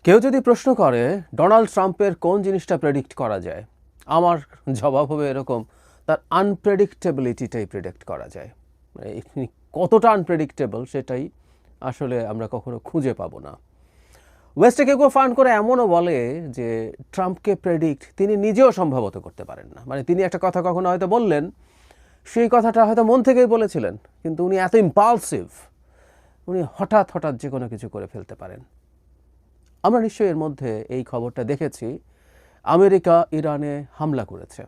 কেউ যদি প্রশ্ন করে ডোনাল্ড ট্রাম্পের কোন জিনিসটা প্রেডিক্ট করা যায়, আমার জবাব হবে এরকম, তার আনপ্রেডিক্টেবিলিটিটাই প্রেডিক্ট করা যায়। মানে কতটা আনপ্রেডিক্টেবল সেটাই আসলে আমরা কখনো খুঁজে পাবো না। ওয়েস্টে কেউ কেউ ফান্ড করে এমনও বলে যে ট্রাম্পকে প্রেডিক্ট তিনি নিজেও সম্ভবত করতে পারেন না। মানে তিনি একটা কথা কখনো হয়তো বললেন, সেই কথাটা হয়তো মন থেকেই বলেছিলেন, কিন্তু উনি এত ইম্পালসিভ, উনি হঠাৎ হঠাৎ যে কোনো কিছু করে ফেলতে পারেন। আমরা নিশ্চয়ই এর মধ্যে এই খবরটা দেখেছি, আমেরিকা ইরানে হামলা করেছে।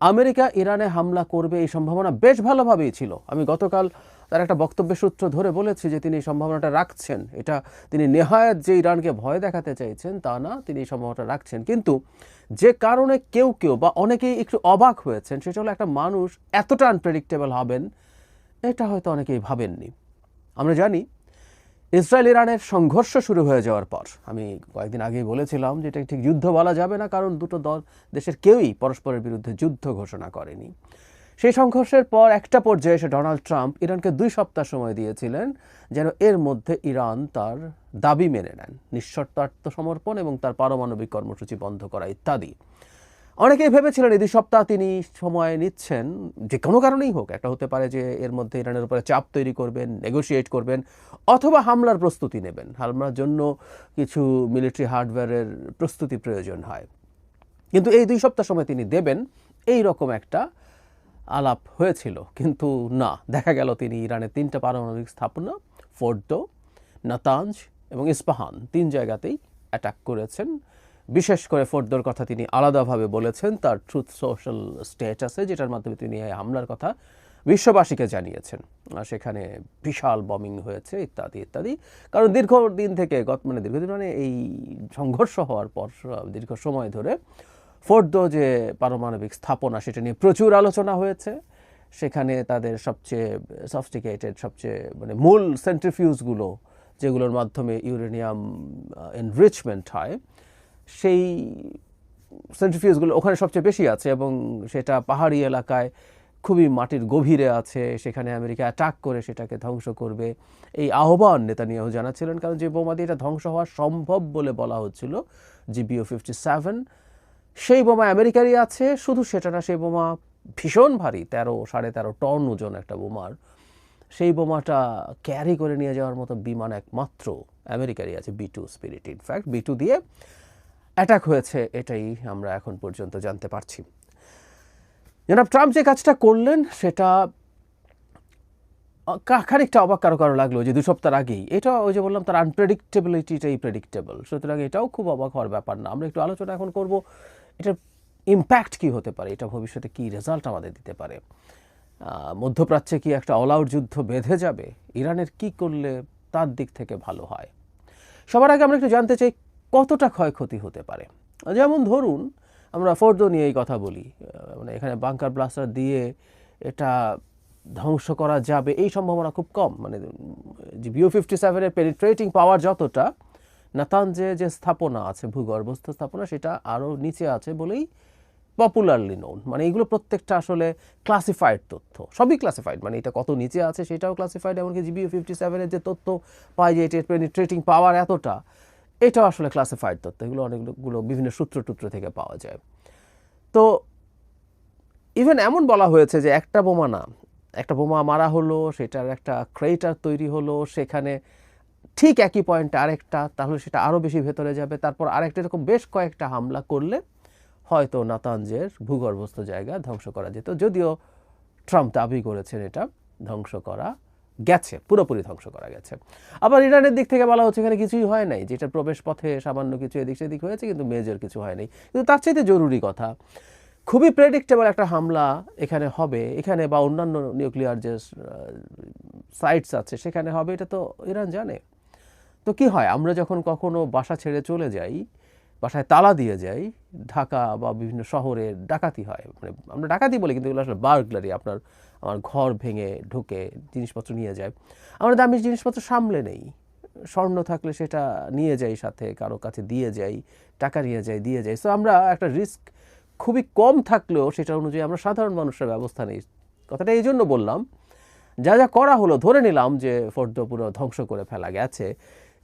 আমেরিকা ইরানে হামলা করবে এই সম্ভাবনা বেশ ভালোভাবেই ছিল। আমি গতকাল তার একটা বক্তব্যের সূত্র ধরে বলেছি যে তিনি এই সম্ভাবনাটা রাখছেন। এটা তিনি নেহায়েত যে ইরানকে ভয় দেখাতে চাইছেন তা না, তিনি এই সম্ভাবনাটা রাখছেন। কিন্তু যে কারণে কেউ কেউ বা অনেকেই একটু অবাক হয়েছেন সেটা হলো একটা মানুষ এতটা আনপ্রেডিক্টেবল হবেন এটা হয়তো অনেকেই ভাবেননি। আমরা জানি ইসরায়েল ইরানের সংঘর্ষ শুরু হয়ে যাওয়ার পর, আমি কয়েকদিন আগেই বলেছিলাম যে এটা ঠিক যুদ্ধ বলা যাবে না, কারণ দুটো দেশের কেউই পরস্পরের বিরুদ্ধে যুদ্ধ ঘোষণা করেনি। সেই সংঘর্ষের পর একটা পর্যায়ে এসে ডোনাল্ড ট্রাম্প ইরানকে 2 সপ্তাহ সময় দিয়েছিলেন যেন এর মধ্যে ইরান তার দাবি মেনে নেন, নিঃশর্ত আত্মসমর্পণ এবং তার পারমাণবিক কর্মসূচি বন্ধ করা ইত্যাদি। অনেকেই ভেবেছিলেন এই 2 সপ্তাহ তিনি সময় নিচ্ছেন, যে কোনো কারণেই হোক, একটা হতে পারে যে এর মধ্যে ইরানের উপরে চাপ তৈরি করবেন, নেগোশিয়েট করবেন, অথবা হামলার প্রস্তুতি নেবেন। হামলার জন্য কিছু মিলিটারি হার্ডওয়্যারের প্রস্তুতি প্রয়োজন হয়। কিন্তু এই 2 সপ্তাহ সময় তিনি দেবেন এই রকম একটা আলাপ হয়েছিল, কিন্তু না, দেখা গেল তিনি ইরানের 3টা পারমাণবিক স্থাপনা ফোর্দো, নাতাঞ্জ এবং ইস্পাহান 3 জায়গাতেই অ্যাটাক করেছেন। বিশেষ করে ফোর্দোর কথা তিনি আলাদাভাবে বলেছেন তার ট্রুথ সোশ্যাল স্ট্যাটাসে, যেটার মাধ্যমে তিনি এই হামলার কথা বিশ্ববাসীকে জানিয়েছেন। সেখানে বিশাল বমিং হয়েছে ইত্যাদি ইত্যাদি। কারণ দীর্ঘদিন থেকে দীর্ঘদিন মানে এই সংঘর্ষ হওয়ার পর দীর্ঘ সময় ধরে ফোর্দো যে পারমাণবিক স্থাপনা সেটা নিয়ে প্রচুর আলোচনা হয়েছে। সেখানে তাদের সবচেয়ে সফিস্টিকেটেড, সবচেয়ে মূল সেন্ট্রিফিউজগুলো, যেগুলোর মাধ্যমে ইউরেনিয়াম এনরিচমেন্ট হয়, সেই সেন্ট্রিফিউজগুলো ওখানে সবচেয়ে বেশি আছে এবং সেটা পাহাড়ি এলাকায় খুবই মাটির গভীরে আছে। সেখানে আমেরিকা অ্যাটাক করে সেটাকে ধ্বংস করবে এই আহ্বান নেতানিয়াহু জানাচ্ছিলেন, কারণ যে বোমা দিয়ে এটা ধ্বংস হওয়া সম্ভব বলে বলা হচ্ছিল, GBU-57, সেই বোমা আমেরিকারই আছে। শুধু সেটা না, সেই বোমা ভীষণ ভারী, 13-13.5 টন ওজন একটা বোমার। সেই বোমাটা ক্যারি করে নিয়ে যাওয়ার মতো বিমান একমাত্র আমেরিকারই আছে, B-2 স্পিরিট। ইনফ্যাক্ট B-2 দিয়ে অ্যাটাক হয়েছে, এটাই আমরা এখন পর্যন্ত জানতে পারছি। জনাব ট্রাম্প যে কাজটা করলেন সেটা খানিকটা অবাক কারো কারো লাগলো, যে 2 সপ্তাহ আগেই এটা, ওই যে বললাম, তার আনপ্রেডিক্টেবিলিটিটাই প্রেডিক্টেবল, সুতরাং এটাও খুব অবাক হওয়ার ব্যাপার না। আমরা একটু আলোচনা এখন করব এটার ইম্প্যাক্ট কী হতে পারে, এটা ভবিষ্যতে কী রেজাল্ট আমাদের দিতে পারে। মধ্যপ্রাচ্যে কি একটা অল আউট যুদ্ধ বেঁধে যাবে? ইরানের কি করলে তার দিক থেকে ভালো হয়? সবার আগে আমরা একটু জানতে চাই কতটা ক্ষয়ক্ষতি হতে পারে। যেমন ধরুন, আমরা ফোর্দো নিয়ে এই কথা বলি, এখানে বাংকার ব্লাস্টার দিয়ে এটা ধ্বংস করা যাবে এই সম্ভাবনা খুব কম। GBU-57 পেনিট্রেটিং পাওয়ার যতটা, নাতাঞ্জে যে স্থাপনা আছে, ভূগর্ভস্থ স্থাপনা, সেটা আরও নিচে আছে বলেই পপুলারলি নোন। এগুলো প্রত্যেকটা আসলে ক্লাসিফাইড তথ্য, সবই ক্লাসিফাইড। এটা কত নিচে আছে সেটাও ক্লাসিফাইড, এমনকি GBU-57 যে তথ্য পাই যে এটির পেনিট্রেটিং পাওয়ার এতটা, এটাও আসলে ক্লাসিফাইড তথ্য। এগুলো অনেকগুলো বিভিন্ন সূত্র থেকে পাওয়া যায়। তো ইভেন এমন বলা হয়েছে যে একটা বোমা না, একটা বোমা মারা হলো, সেটার একটা ক্রেটার তৈরি হলো, সেখানে ঠিক একই পয়েন্টে আরেকটা, তাহলে সেটা আরও বেশি ভেতরে যাবে, তারপর আরেকটা, এরকম বেশ কয়েকটা হামলা করলে হয়তো নাতাঞ্জের ভূগর্ভস্থ জায়গা ধ্বংস করা যেত। যদিও ট্রাম্প দাবি করেছেন এটা ধ্বংস করা গেছে, পুরোপুরি ধ্বংস করা গেছে। আবার ইরানের দিক থেকে বলা হচ্ছে এখানে কিছুই হয় নাই, যেটা প্রবেশ পথে সামান্য কিছু এদিক সেদিক হয়েছে, কিন্তু মেজর কিছু হয় নাই। কিন্তু তার চাইতে জরুরি কথা, খুবই প্রেডিক্টেবল একটা হামলা এখানে হবে, এখানে বা অন্যান্য নিউক্লিয়ার যে সাইটস আছে সেখানে হবে, এটা তো ইরান জানে। তো কি হয়, আমরা যখন কখনো বাসা ছেড়ে চলে যাই, বাসায় তালা দিয়ে যাই, ঢাকা বা বিভিন্ন শহরে ডাকাতি হয়, আমরা ডাকাতি বলি কিন্তু এগুলো আসলে বার্গলারি, আমার ঘর ভেঙে ঢুকে জিনিসপত্র নিয়ে যায়। আমরা দামি জিনিসপত্র সামলে নেই, স্বর্ণ থাকলে সেটা নিয়ে যাই, সাথে কারো কাছে দিয়ে যাই, টাকা নিয়ে যাই। সো আমরা একটা রিস্ক খুবই কম থাকলেও সেটা অনুযায়ী আমরা সাধারণ মানুষের ব্যবস্থা নেই। কথাটা এই জন্য বললাম, যা করা হলো, ধরে নিলাম যে ফোর্দো পুরো ধ্বংস করে ফেলা গেছে,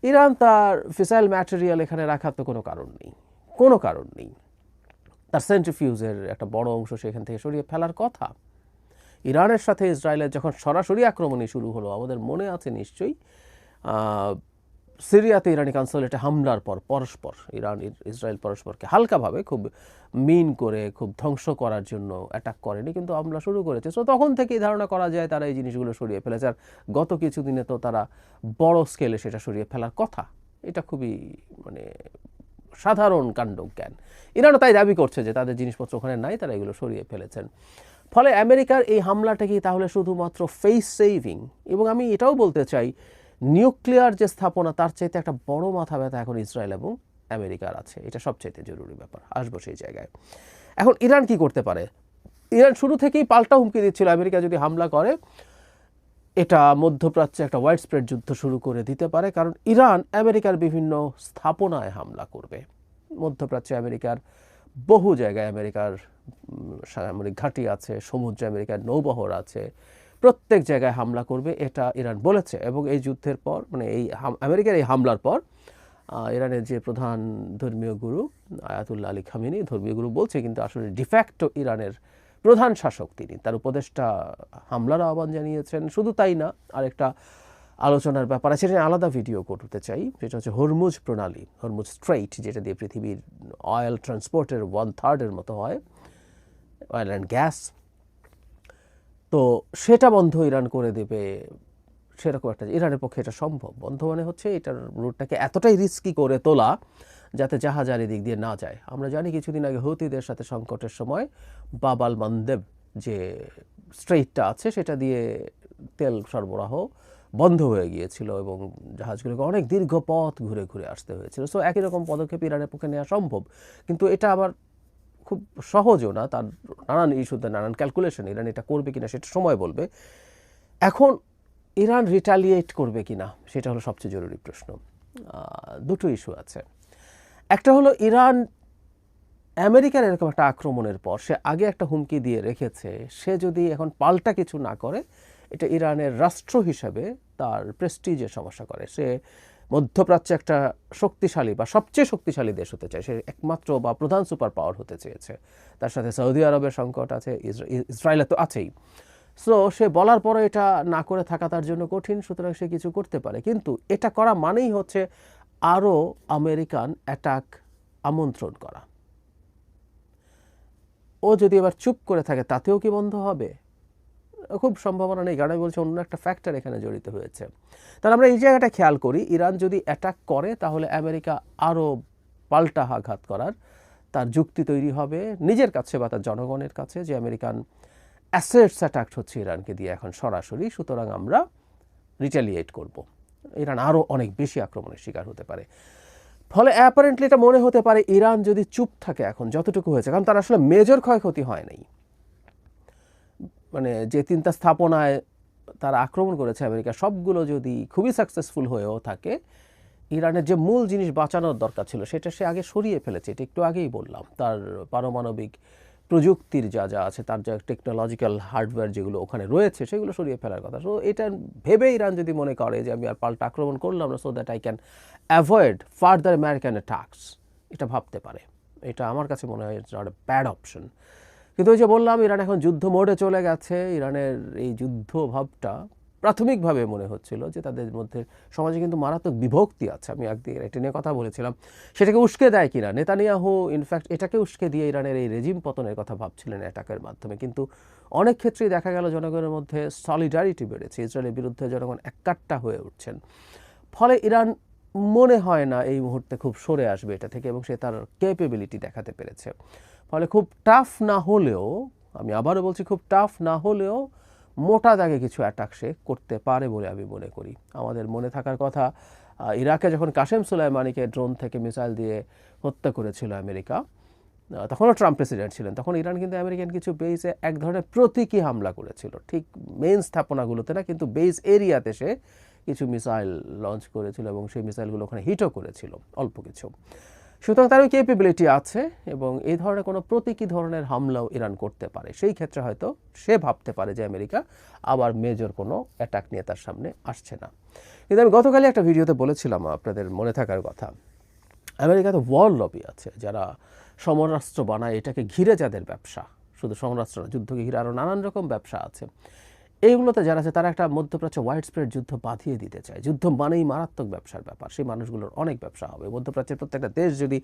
ইরান তার ফিসাইল ম্যাটেরিয়াল এখানে রাখার তো কোনো কারণ নেই। তার সেন্ট্রিফিউজের একটা বড় অংশ সেখান থেকে সরিয়ে ফেলার কথা। ইরানের সাথে ইসরায়েলের যখন সরাসরি আক্রমণই শুরু হলো, আমাদের মনে আছে নিশ্চয়ই সিরিয়াতে ইরানি কনসুলেটে হামলার পর পরস্পর ইসরায়েল পরস্পরকে হালকাভাবে খুব মিন করে খুব ধ্বংস করার জন্য অ্যাটাক করেনি, কিন্তু হামলা শুরু করেছে। সো তখন থেকেই ধারণা করা যায় তারা এই জিনিসগুলো সরিয়ে ফেলেছে। আর গত কিছুদিনে তো তারা বড় স্কেলে সেটা সরিয়ে ফেলার কথা। এটা খুবই সাধারণ কাণ্ডজ্ঞান। ইরানও তাই দাবি করছে যে তাদের জিনিসপত্র ওখানে নাই, তারা এগুলো সরিয়ে ফেলেছেন। ফলে আমেরিকার এই হামলাটা কি তাহলে শুধুমাত্র ফেস সেভিং? এবং আমি এটাও বলতে চাই, নিউক্লিয়ার যে স্থাপনা তার চাইতে একটা বড় মাথা ব্যথা এখন ইসরায়েল এবং আমেরিকার আছে। এটা সবচাইতে জরুরি ব্যাপার, আসবো সেই জায়গায়। এখন ইরান কি করতে পারে? ইরান শুরু থেকেই পাল্টা হুমকি দিচ্ছিল আমেরিকা যদি হামলা করে এটা মধ্যপ্রাচ্যে একটা ওয়াইড স্প্রেড যুদ্ধ শুরু করে দিতে পারে, কারণ ইরান আমেরিকার বিভিন্ন স্থাপনায় হামলা করবে। মধ্যপ্রাচ্যে আমেরিকার বহু জায়গায় আমেরিকার সামরিক ঘাঁটি আছে, সমুদ্রে আমেরিকার নৌবহর আছে, প্রত্যেক জায়গায় হামলা করবে এটা ইরান বলেছে। এবং এই যুদ্ধের পর এই আমেরিকার এই হামলার পর ইরানের যে প্রধান ধর্মীয় গুরু আয়াতুল্লাহ আলী খামেনি, ধর্মীয় গুরু বলছে, কিন্তু আসলে ডিফ্যাক্টো ইরানের প্রধান শাসক তিনি, তার উপদেষ্টা হামলার আহ্বান জানিয়েছেন। শুধু তাই না, আরেকটা আলোচনার ব্যাপার আছে, সেটা আলাদা ভিডিও করতে চাই। সেটা হচ্ছে হরমুজ প্রণালী, হরমুজ স্ট্রেইট, যেটা দিয়ে পৃথিবীর অয়েল ট্রান্সপোর্টের 1/3 মতো হয়, অয়েল অ্যান্ড গ্যাস। তো সেটা বন্ধ ইরান করে দেবে, সেরকম একটা ইরানের পক্ষে এটা সম্ভব। বন্ধ হচ্ছে এটার রুটটাকে এতটাই রিস্কি করে তোলা যাতে জাহাজ আর দিক দিয়ে না যায়। আমরা জানি কিছুদিন আগে হুতিদের সাথে সংকটের সময় বাবাল মানদেব যে স্ট্রেইটটা আছে সেটা দিয়ে তেল সরবরাহ বন্ধ হয়ে গিয়েছিল এবং জাহাজগুলোকে অনেক দীর্ঘ পথ ঘুরে ঘুরে আসতে হয়েছিল। সো একই রকম পদক্ষেপ ইরানের পক্ষে নেওয়া সম্ভব, কিন্তু এটা আবার খুব সহজও না। তার নানান ইস্যুতে নানান ক্যালকুলেশন, ইরান এটা করবে কিনা সেটা সময় বলবে। এখন ইরান রিটালিয়েট করবে কিনা সেটা হলো সবচেয়ে জরুরি প্রশ্ন। দুটো ইস্যু আছে। একটা হলো ইরান আমেরিকার এরকম একটা আক্রমণের পর সে আগে একটা হুমকি দিয়ে রেখেছে, সে যদি এখন পাল্টা কিছু না করে এটা ইরানের রাষ্ট্র হিসাবে তার প্রেস্টিজের সমস্যা করে। সে মধ্যপ্রাচ্যে একটা শক্তিশালী বা সবচেয়ে শক্তিশালী দেশ হতে চায়, সে একমাত্র বা প্রধান সুপার পাওয়ার হতে চেয়েছে। তার সাথে সৌদি আরবের সংকট আছে, ইসরায়েলের তো আছেই। সো সে বলার পরে এটা না করে থাকা তার জন্য কঠিন, সুতরাং সে কিছু করতে পারে। কিন্তু এটা করা মানেই হচ্ছে আরও আমেরিকান অ্যাটাক আমন্ত্রণ করা। ও যদি এবার চুপ করে থাকে তাতেও কি বন্ধ হবে? খুব সম্ভাবনা নেই, কারণ আমি বলছি অন্য একটা ফ্যাক্টর এখানে জড়িত হয়েছে। তাহলে আমরা এই জায়গাটা খেয়াল করি, ইরান যদি অ্যাটাক করে তাহলে আমেরিকা আরও পাল্টা আঘাত করার তার যুক্তি তৈরি হবে নিজের কাছে বা তার জনগণের কাছে, যে আমেরিকান অ্যাসেটস অ্যাটাক হচ্ছে ইরানকে দিয়ে এখন সরাসরি, সুতরাং আমরা রিটালিয়েট করব। ইরান আরও অনেক বেশি আক্রমণের শিকার হতে পারে। ফলে অ্যাপারেন্টলি এটা মনে হতে পারে ইরান যদি চুপ থাকে এখন যতটুকু হয়েছে, কারণ তার আসলে মেজর ক্ষয়ক্ষতি হয় নাই। যে 3টা স্থাপনায় তারা আক্রমণ করেছে আমেরিকা, সবগুলো যদি খুবই সাকসেসফুল হয়েও থাকে, ইরানের যে মূল জিনিস বাঁচানোর দরকার ছিল সেটা সে আগে সরিয়ে ফেলেছে। এটা একটু আগেই বললাম, তার পারমাণবিক প্রযুক্তির যা আছে, তার যা টেকনোলজিক্যাল হার্ডওয়্যার যেগুলো ওখানে রয়েছে সেগুলো সরিয়ে ফেলার কথা। সো এটা ভেবে ইরান যদি মনে করে যে আমি আর পাল্টা আক্রমণ করলাম না, so that I can avoid further American attacks, এটা ভাবতে পারে। এটা আমার কাছে মনে হয় it's not a bad option. কিন্তু ওই যে বললাম, ইরান এখন যুদ্ধ মোডে চলে গেছে। ইরানের এই যুদ্ধ ভাবটা প্রাথমিকভাবে মনে হচ্ছিল যে তাদের মধ্যে সমাজে কিন্তু মারাত্মক বিভক্তি আছে। আমি একদিন এটা নিয়ে কথা বলেছিলাম, সেটাকে উস্কে দেয় কিনা নেতানিয়াহু। ইনফ্যাক্ট এটাকে উস্কে দিয়ে ইরানের এই রেজিম পতনের কথা ভাবছিলেন অ্যাটাকের মাধ্যমে, কিন্তু অনেক ক্ষেত্রেই দেখা গেল জনগণের মধ্যে সলিডারিটি বেড়েছে, ইসরায়েলের বিরুদ্ধে জনগণ একাট্টা হয়ে উঠছেন। ফলে ইরান মনে হয় না এই মুহূর্তে খুব সরে আসবে এটা থেকে, এবং সে তার ক্যাপেবিলিটি দেখাতে পেরেছে। ফলে খুব টাফ না হলেও, আমি আবারও বলছি, খুব টাফ না হলেও মোটা দাগে কিছু অ্যাটাক সে করতে পারে বলে আমি মনে করি। আমাদের মনে থাকার কথা, ইরাকে যখন কাসেম সুলাইমানিকে ড্রোন থেকে মিসাইল দিয়ে হত্যা করেছিল আমেরিকা, তখনও ট্রাম্প প্রেসিডেন্ট ছিলেন, তখন ইরান কিন্তু আমেরিকান কিছু বেইসে এক ধরনের প্রতীকী হামলা করেছিল, ঠিক মেইন স্থাপনাগুলোতে না, কিন্তু বেইস এরিয়াতে সে কিছু মিসাইল লঞ্চ করেছিল এবং সেই মিসাইলগুলো ওখানে হিটও করেছিল অল্প কিছু। সুতরাং তার ওই ক্যাপেবিলিটি আছে এবং এই ধরনের কোনো প্রতীকী ধরনের হামলাও ইরান করতে পারে। সেই ক্ষেত্রে হয়তো সে ভাবতে পারে যে আমেরিকা আবার মেজর কোনো অ্যাটাক নিয়ে তার সামনে আসছে না। কিন্তু আমি গতকালই একটা ভিডিওতে বলেছিলাম, আপনাদের মনে থাকার কথা, আমেরিকাতে ওয়ার লবি আছে যারা সমরাস্ত্র বানায়, এটাকে ঘিরে যাদের ব্যবসা, শুধু সমরাস্ত্র না, যুদ্ধকে ঘিরে আরও নানান রকম ব্যবসা আছে, এইগুলোতে যারা আছে তারা একটা মধ্যপ্রাচ্যে ওয়াইড স্প্রেড যুদ্ধ বাঁধিয়ে দিতে চায়। যুদ্ধ মানেই মারাত্মক ব্যবসার ব্যাপার, সেই মানুষগুলোর অনেক ব্যবসা হবে। মধ্যপ্রাচ্যের প্রত্যেকটা দেশ যদি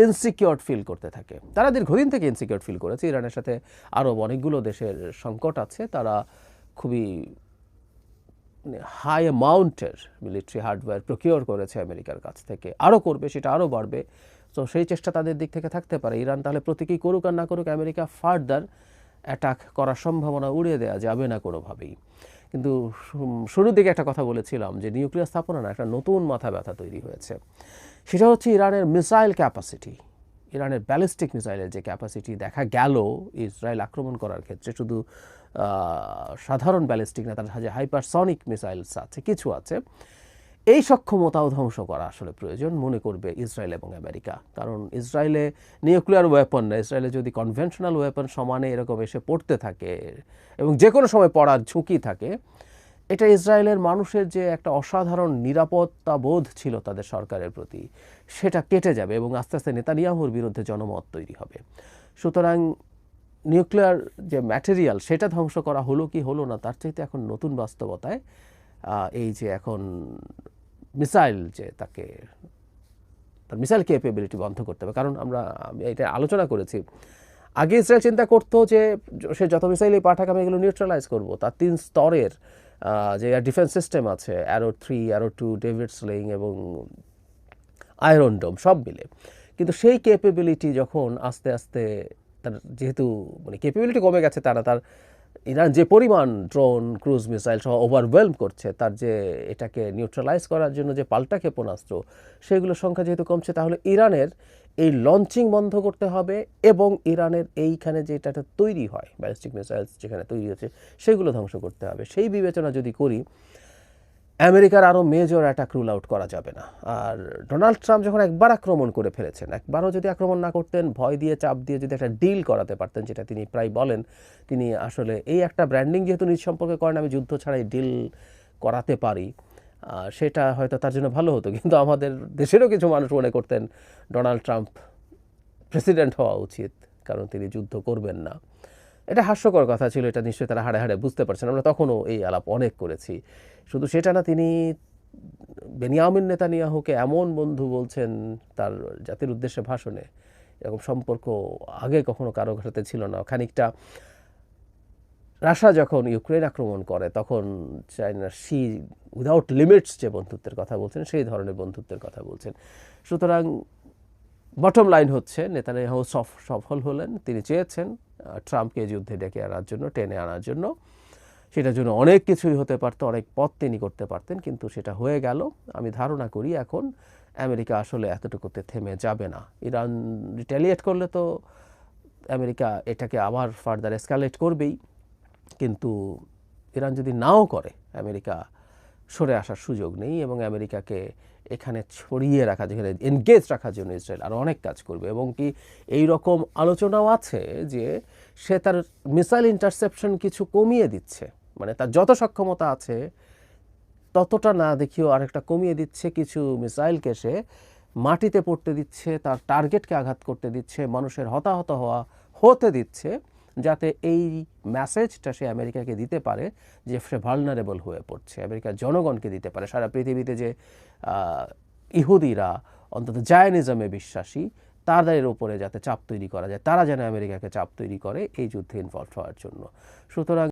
ইনসিকিউর ফিল করতে থাকে, তারা দীর্ঘদিন থেকে ইনসিকিউর ফিল করেছে, ইরানের সাথে আরও অনেকগুলো দেশের সংকট আছে, তারা খুবই হাই অ্যামাউন্টের মিলিটারি হার্ডওয়্যার প্রকিওর করেছে আমেরিকার কাছ থেকে, আরও করবে, সেটা আরও বাড়বে। তো সেই চেষ্টা তাদের দিক থেকে থাকতে পারে। ইরান তাহলে প্রতীকী করুক আর না করুক, আমেরিকা ফার্দার অ্যাটাক করার সম্ভাবনা উড়িয়ে দেওয়া যাবে না কোনোভাবেই। কিন্তু শুরুর দিকে একটা কথা বলেছিলাম যে নিউক্লিয়ার স্থাপনা না, একটা নতুন মাথা ব্যথা তৈরি হয়েছে। সেটা হচ্ছে ইরানের মিসাইল ক্যাপাসিটি। ইরানের ব্যালিস্টিক মিসাইলের যে ক্যাপাসিটি দেখা গেল ইসরায়েল আক্রমণ করার ক্ষেত্রে, শুধু সাধারণ ব্যালিস্টিক না, তার যে হাইপারসনিক মিসাইলস আছে, কিছু আছে, এই সক্ষমতাও ধ্বংস করা আসলে প্রয়োজন মনে করবে ইসরায়েল এবং আমেরিকা। কারণ ইসরায়েলে নিউক্লিয়ার ওয়েপন না, ইসরায়েলে যদি কনভেনশনাল ওয়েপন সমানে এরকম এসে পড়তে থাকে এবং যে কোনো সময় পড়ার ঝুঁকি থাকে, এটা ইসরায়েলের মানুষের যে একটা অসাধারণ নিরাপত্তা বোধ ছিল তাদের সরকারের প্রতি, সেটা কেটে যাবে এবং আস্তে আস্তে নেতানিয়াহুর বিরুদ্ধে জনমত তৈরি হবে। সুতরাং নিউক্লিয়ার যে ম্যাটেরিয়াল সেটা ধ্বংস করা হলো কি হলো না, তার চাইতে এখন নতুন বাস্তবতায় এই যে এখন মিসাইল, যে তার মিসাইল ক্যাপেবিলিটি বন্ধ করতে হবে। কারণ আমি এটা আলোচনা করেছি, আগে ইসরায়েল চিন্তা করতো যে সে যত মিসাইলই পাঠাক আমি এগুলো নিউট্রালাইজ করবো। তার 3 স্তরের যে ডিফেন্স সিস্টেম আছে, অ্যারো 3, অ্যারো 2, ডেভিড স্লিং এবং আয়রন ডোম সব মিলে। কিন্তু সেই ক্যাপেবিলিটি যখন আস্তে আস্তে তার যেহেতু ক্যাপেবিলিটি কমে গেছে, তার ইরান যে পরিমাণ ড্রোন, ক্রুজ মিসাইল সহ ওভারওয়েলম করছে, তার যে এটাকে নিউট্রালাইজ করার জন্য যে পাল্টা ক্ষেপণাস্ত্র, সেগুলোর সংখ্যা যেহেতু কমছে, তাহলে ইরানের এই লঞ্চিং বন্ধ করতে হবে এবং ইরানের এইখানে যেটা তৈরি হয় ব্যালিস্টিক মিসাইলস যেখানে তৈরি হচ্ছে, সেগুলো ধ্বংস করতে হবে। সেই বিবেচনা যদি করি, আমেরিকার আরও মেজর অ্যাটাক রুল আউট করা যাবে না। আর ডোনাল্ড ট্রাম্প যখন একবার আক্রমণ করে ফেলেছেন, একবারও যদি আক্রমণ না করতেন, ভয় দিয়ে চাপ দিয়ে যদি একটা ডিল করাতে পারতেন, যেটা তিনি প্রায় বলেন, তিনি আসলে এই একটা ব্র্যান্ডিং যেহেতু নিজ সম্পর্কে করেন, আমি যুদ্ধ ছাড়াই ডিল করাতে পারি, সেটা হয়তো তার জন্য ভালো হতো। কিন্তু আমাদের দেশেরও কিছু মানুষ মনে করতেন ডোনাল্ড ট্রাম্প প্রেসিডেন্ট হওয়া উচিত, কারণ তিনি যুদ্ধ করবেন না। এটা হাস্যকর কথা ছিল, এটা নিশ্চয়ই তারা হাড়ে হাড়ে বুঝতে পারছেন। আমরা তখনও এই আলাপ অনেক করেছি। শুধু সেটা না, তিনি বেনিয়ামিন নেতানিয়াহুকে এমন বন্ধু বলছেন তার জাতির উদ্দেশ্যে ভাষণে, এরকম সম্পর্ক আগে কখনো কারো সাথে ছিল না। খানিকটা রাশিয়া যখন ইউক্রেন আক্রমণ করে, তখন চায়না শি উইদাউট লিমিটস যে বন্ধুত্বের কথা বলছেন, সেই ধরনের বন্ধুত্বের কথা বলছেন। সুতরাং বটম লাইন হচ্ছে, নেতানিয়াহু সফল হলেন। তিনি চেয়েছেন ট্রাম্পকে যুদ্ধে ডেকে আনার জন্য, টেনে আনার জন্য। সেটার জন্য অনেক কিছুই হতে পারতো, অনেক পথ তিনি করতে পারতেন, কিন্তু সেটা হয়ে গেল। আমি ধারণা করি এখন আমেরিকা আসলে এতটুকুতে থেমে যাবে না। ইরান রিটেলিয়েট করলে তো আমেরিকা এটাকে আবার ফার্দার এসকালেট করবেই, কিন্তু ইরান যদি নাও করে, আমেরিকা সরে আসার সুযোগ নেই এবং আমেরিকাকে এখানে ছড়িয়ে রাখা, যেখানে এনগেজ রাখার জন্য ইসরায়েল আরও অনেক কাজ করবে। এবং কি এই রকম আলোচনাও আছে যে সে তার মিসাইল ইন্টারসেপশন কিছু কমিয়ে দিচ্ছে, মানে তার যত সক্ষমতা আছে ততটা না দেখিও আরেকটা কমিয়ে দিচ্ছে, কিছু মিসাইলকে সে মাটিতে পড়তে দিচ্ছে, তার টার্গেটকে আঘাত করতে দিচ্ছে, মানুষের হতাহত হতে দিচ্ছে, যাতে এই মেসেজটা সে আমেরিকাকে দিতে পারে যে সে ভালনারেবল হয়ে পড়ছে, আমেরিকার জনগণকে দিতে পারে, সারা পৃথিবীতে যে ইহুদিরা অন্তত জায়নিজমে বিশ্বাসী, তাদের উপরে যাতে চাপ তৈরি করা যায়, তারা যেন আমেরিকাকে চাপ তৈরি করে এই যুদ্ধে ইনভলভ হওয়ার জন্য। সুতরাং